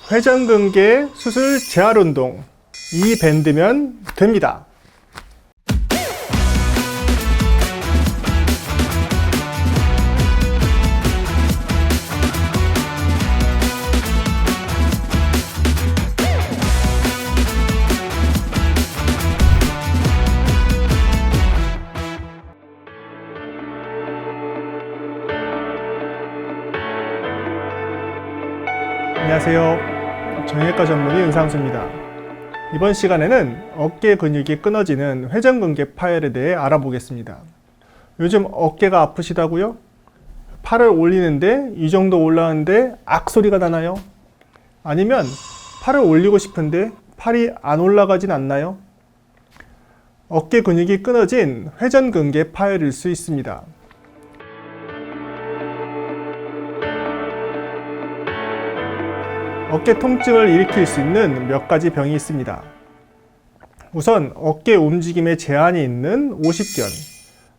회전근개 수술 재활 운동, 이 밴드면 됩니다. 안녕하세요. 정형외과 전문의 은상수입니다. 이번 시간에는 어깨 근육이 끊어지는 회전근개 파열에 대해 알아보겠습니다. 요즘 어깨가 아프시다고요? 팔을 올리는데 이 정도 올라가는데 악 소리가 나나요? 아니면 팔을 올리고 싶은데 팔이 안 올라가진 않나요? 어깨 근육이 끊어진 회전근개 파열일 수 있습니다. 어깨 통증을 일으킬 수 있는 몇 가지 병이 있습니다. 우선 어깨 움직임에 제한이 있는 오십견,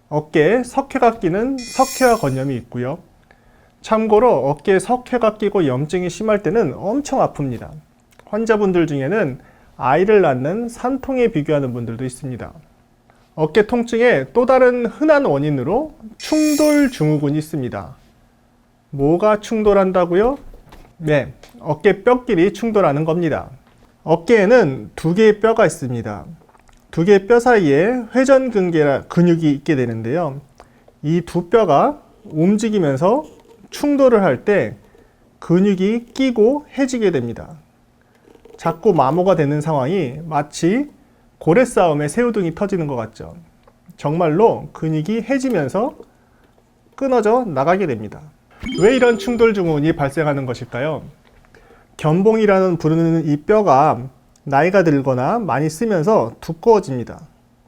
어깨에 석회가 끼는 석회화 건염이 있고요. 참고로 어깨에 석회가 끼고 염증이 심할 때는 엄청 아픕니다. 환자분들 중에는 아이를 낳는 산통에 비교하는 분들도 있습니다. 어깨 통증의 또 다른 흔한 원인으로 충돌 증후군이 있습니다. 뭐가 충돌한다고요? 네, 어깨 뼈끼리 충돌하는 겁니다. 어깨에는 두 개의 뼈가 있습니다. 두 개의 뼈 사이에 회전근개 근육이 있게 되는데요. 이 두 뼈가 움직이면서 충돌을 할 때 근육이 끼고 해지게 됩니다. 자꾸 마모가 되는 상황이 마치 고래 싸움에 새우등이 터지는 것 같죠. 정말로 근육이 해지면서 끊어져 나가게 됩니다. 왜 이런 충돌 증후군이 발생하는 것일까요? 견봉이라는 부르는 이 뼈가 나이가 들거나 많이 쓰면서 두꺼워집니다.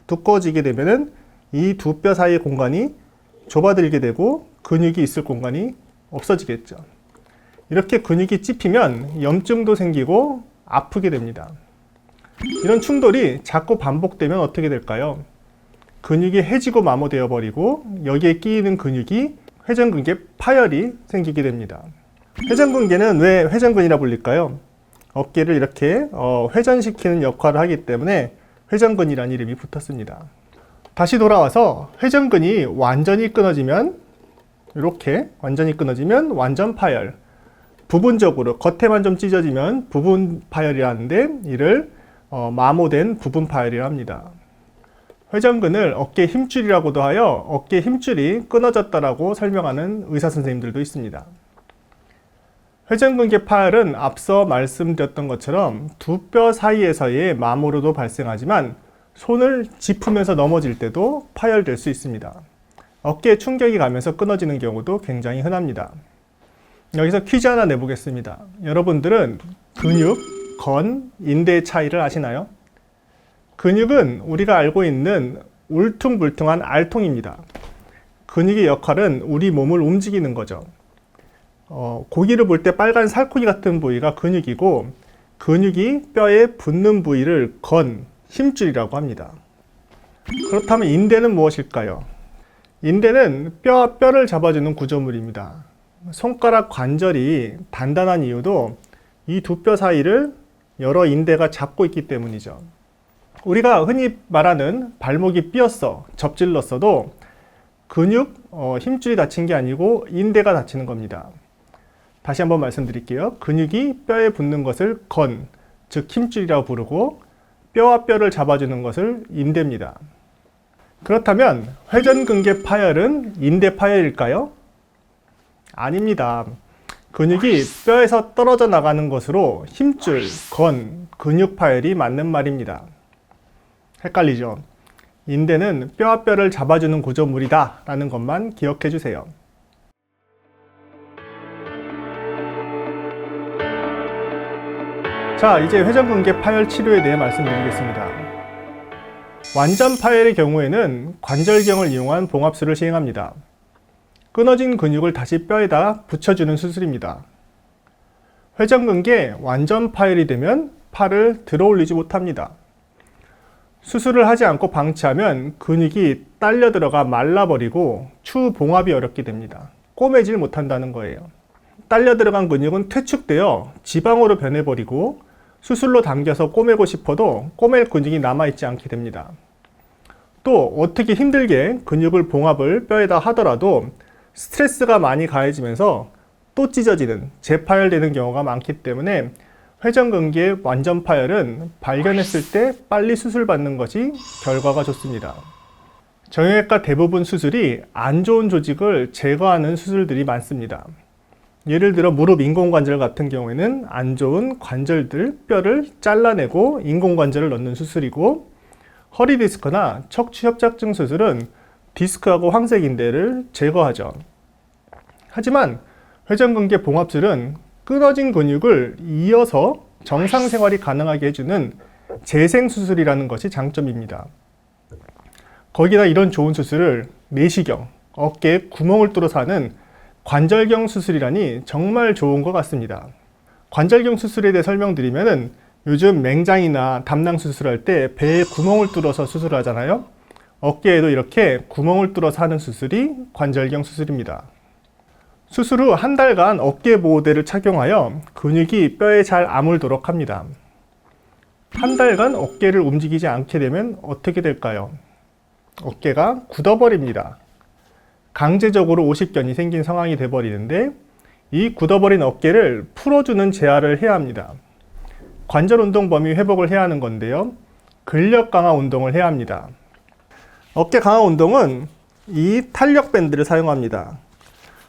두꺼워지게 되면 이 두 뼈 사이의 공간이 좁아들게 되고 근육이 있을 공간이 없어지겠죠. 이렇게 근육이 찝히면 염증도 생기고 아프게 됩니다. 이런 충돌이 자꾸 반복되면 어떻게 될까요? 근육이 해지고 마모되어 버리고 여기에 끼이는 근육이 회전근개 파열이 생기게 됩니다. 회전근개는 왜 회전근이라 불릴까요? 어깨를 이렇게 회전시키는 역할을 하기 때문에 회전근이라는 이름이 붙었습니다. 다시 돌아와서 회전근이 완전히 끊어지면 이렇게 완전히 끊어지면 완전 파열, 부분적으로 겉에만 좀 찢어지면 부분 파열이라는데 이를 마모된 부분 파열이라 합니다. 회전근을 어깨 힘줄이라고도 하여 어깨 힘줄이 끊어졌다라고 설명하는 의사 선생님들도 있습니다. 회전근개 파열은 앞서 말씀드렸던 것처럼 두 뼈 사이에서의 마모로도 발생하지만 손을 짚으면서 넘어질 때도 파열될 수 있습니다. 어깨에 충격이 가면서 끊어지는 경우도 굉장히 흔합니다. 여기서 퀴즈 하나 내보겠습니다. 여러분들은 근육, 건, 인대의 차이를 아시나요? 근육은 우리가 알고 있는 울퉁불퉁한 알통입니다. 근육의 역할은 우리 몸을 움직이는 거죠. 고기를 볼 때 빨간 살코기 같은 부위가 근육이고 근육이 뼈에 붙는 부위를 건, 힘줄이라고 합니다. 그렇다면 인대는 무엇일까요? 인대는 뼈와 뼈를 잡아주는 구조물입니다. 손가락 관절이 단단한 이유도 이 두 뼈 사이를 여러 인대가 잡고 있기 때문이죠. 우리가 흔히 말하는 발목이 삐었어, 접질렀어도 근육, 힘줄이 다친 게 아니고 인대가 다치는 겁니다. 다시 한번 말씀드릴게요. 근육이 뼈에 붙는 것을 건, 즉 힘줄이라고 부르고 뼈와 뼈를 잡아주는 것을 인대입니다. 그렇다면 회전근개 파열은 인대 파열일까요? 아닙니다. 근육이 뼈에서 떨어져 나가는 것으로 힘줄, 건, 근육 파열이 맞는 말입니다. 헷갈리죠? 인대는 뼈와 뼈를 잡아주는 구조물이다 라는 것만 기억해 주세요. 자, 이제 회전근개 파열 치료에 대해 말씀드리겠습니다. 완전 파열의 경우에는 관절경을 이용한 봉합술을 시행합니다. 끊어진 근육을 다시 뼈에다 붙여주는 수술입니다. 회전근개 완전 파열이 되면 팔을 들어 올리지 못합니다. 수술을 하지 않고 방치하면 근육이 딸려 들어가 말라버리고 추후 봉합이 어렵게 됩니다. 꼬매질 못한다는 거예요. 딸려 들어간 근육은 퇴축되어 지방으로 변해버리고 수술로 당겨서 꼬매고 싶어도 꼬맬 근육이 남아있지 않게 됩니다. 또 어떻게 힘들게 근육을 봉합을 뼈에다 하더라도 스트레스가 많이 가해지면서 또 찢어지는, 재파열되는 경우가 많기 때문에 회전근개의 완전 파열은 발견했을 때 빨리 수술받는 것이 결과가 좋습니다. 정형외과 대부분 수술이 안 좋은 조직을 제거하는 수술들이 많습니다. 예를 들어 무릎 인공관절 같은 경우에는 안 좋은 관절들, 뼈를 잘라내고 인공관절을 넣는 수술이고, 허리 디스크나 척추 협착증 수술은 디스크하고 황색인대를 제거하죠. 하지만 회전근개 봉합술은 끊어진 근육을 이어서 정상 생활이 가능하게 해주는 재생수술이라는 것이 장점입니다. 거기다 이런 좋은 수술을 내시경, 어깨에 구멍을 뚫어서 하는 관절경 수술이라니 정말 좋은 것 같습니다. 관절경 수술에 대해 설명드리면은 요즘 맹장이나 담낭 수술할 때 배에 구멍을 뚫어서 수술하잖아요. 어깨에도 이렇게 구멍을 뚫어서 하는 수술이 관절경 수술입니다. 수술 후 한 달간 어깨 보호대를 착용하여 근육이 뼈에 잘 아물도록 합니다. 한 달간 어깨를 움직이지 않게 되면 어떻게 될까요? 어깨가 굳어버립니다. 강제적으로 오십견이 생긴 상황이 되어버리는데, 이 굳어버린 어깨를 풀어주는 재활을 해야 합니다. 관절 운동 범위 회복을 해야 하는 건데요. 근력 강화 운동을 해야 합니다. 어깨 강화 운동은 이 탄력 밴드를 사용합니다.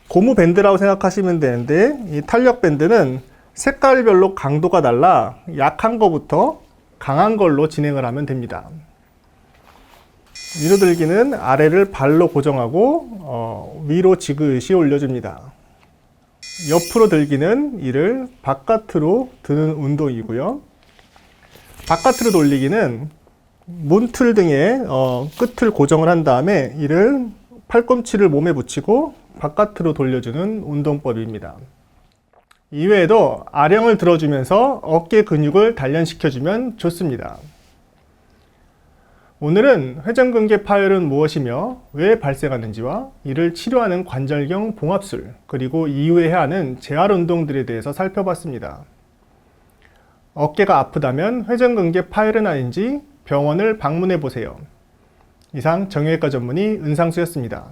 고무 밴드라고 생각하시면 되는데, 이 탄력 밴드는 색깔별로 강도가 달라 약한 것부터 강한 걸로 진행을 하면 됩니다. 위로 들기는 아래를 발로 고정하고 위로 지그시 올려줍니다. 옆으로 들기는 이를 바깥으로 드는 운동이고요. 바깥으로 돌리기는 문틀 등의 끝을 고정을 한 다음에 이를 팔꿈치를 몸에 붙이고 바깥으로 돌려주는 운동법입니다. 이외에도 아령을 들어주면서 어깨 근육을 단련시켜주면 좋습니다. 오늘은 회전근개 파열은 무엇이며 왜 발생하는지와 이를 치료하는 관절경 봉합술, 그리고 이후에 해야 하는 재활 운동들에 대해서 살펴봤습니다. 어깨가 아프다면 회전근개 파열은 아닌지 병원을 방문해 보세요. 이상 정형외과 전문의 은상수였습니다.